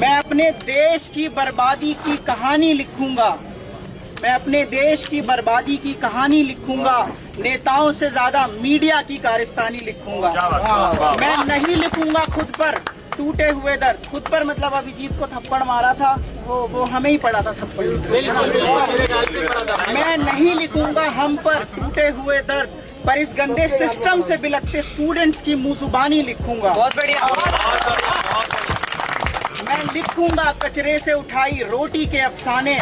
मैं अपने देश की बर्बादी की कहानी लिखूंगा। मैं अपने देश की बर्बादी की कहानी लिखूंगा। नेताओं से ज्यादा मीडिया की कारस्तानी लिखूंगा। मैं नहीं लिखूंगा खुद पर टूटे हुए दर्द। खुद पर मतलब अभिजीत को थप्पड़ मारा था, वो हमें ही पड़ा था थप्पड़। मैं नहीं लिखूंगा हम पर टूटे हुए दर्द, पर इस गंदे सिस्टम से बिलखते स्टूडेंट्स की मुंहजुबानी लिखूंगा। बहुत बढ़िया। मैं लिखूंगा कचरे से उठाई रोटी के अफसाने।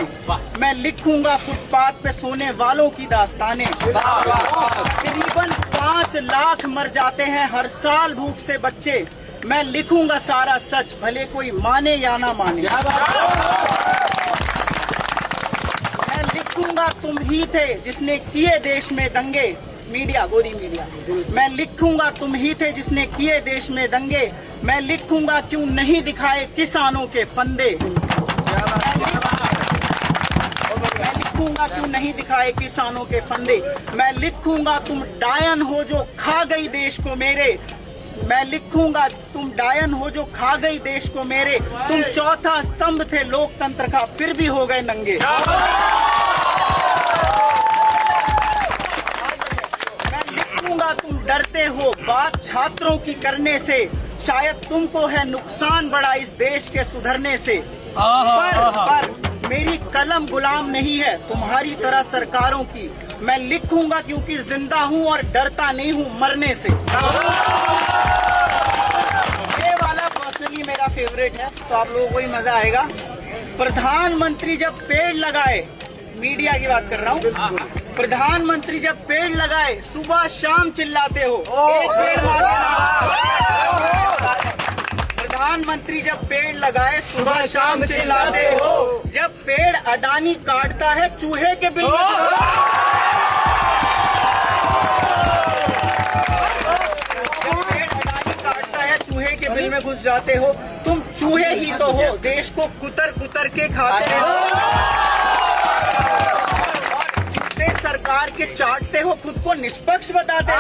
मैं लिखूंगा फुटपाथ पे सोने वालों की दास्तानें। तकरीबन 5 लाख मर जाते हैं हर साल भूख से बच्चे। मैं लिखूंगा सारा सच, भले कोई माने या ना माने। मैं लिखूंगा तुम ही थे जिसने किए देश में दंगे। मीडिया, गोदी मीडिया। मैं लिखूंगा तुम ही थे जिसने किए देश में दंगे। मैं लिखूंगा क्यों नहीं दिखाए किसानों के फंदे। मैं लिखूंगा क्यों नहीं दिखाए किसानों के फंदे। मैं लिखूंगा तुम डायन हो जो खा गई देश को मेरे। मैं लिखूंगा तुम डायन हो जो खा गई देश को मेरे। तुम चौथा स्तंभ थे लोकतंत्र का, फिर भी हो गए नंगे। तुम डरते हो बात छात्रों की करने से। शायद तुमको है नुकसान बड़ा इस देश के सुधरने से। पर मेरी कलम गुलाम नहीं है तुम्हारी तरह सरकारों की। मैं लिखूंगा क्योंकि जिंदा हूँ और डरता नहीं हूँ मरने से। ये वाला पर्सनली मेरा फेवरेट है, तो आप लोगों को ही मजा आएगा। प्रधानमंत्री जब पेड़ लगाए, मीडिया की बात कर रहा हूँ, प्रधानमंत्री जब पेड़ लगाए सुबह शाम चिल्लाते हो एक पेड़ प्रधानमंत्री जब पेड़ लगाए सुबह शाम चिल्लाते हो। जब पेड़ अडानी काटता है चूहे के बिल में पेड़ अडानी काटता है चूहे के बिल में घुस जाते हो। तुम चूहे ही तो हो, देश को कुतर कुतर के खाते हो। सरकार के चाटते हो, खुद को निष्पक्ष बताते हो।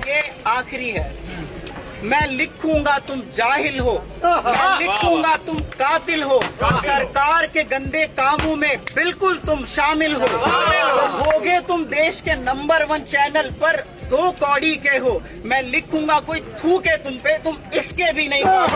ये आखिरी है। मैं लिखूंगा तुम जाहिल हो। मैं लिखूंगा तुम कातिल हो। सरकार के गंदे कामों में बिल्कुल तुम शामिल हो। होगे तुम देश के नंबर 1 चैनल पर 2 कौड़ी के हो। मैं लिखूंगा कोई थूके तुम पे, तुम इसके भी नहीं हो।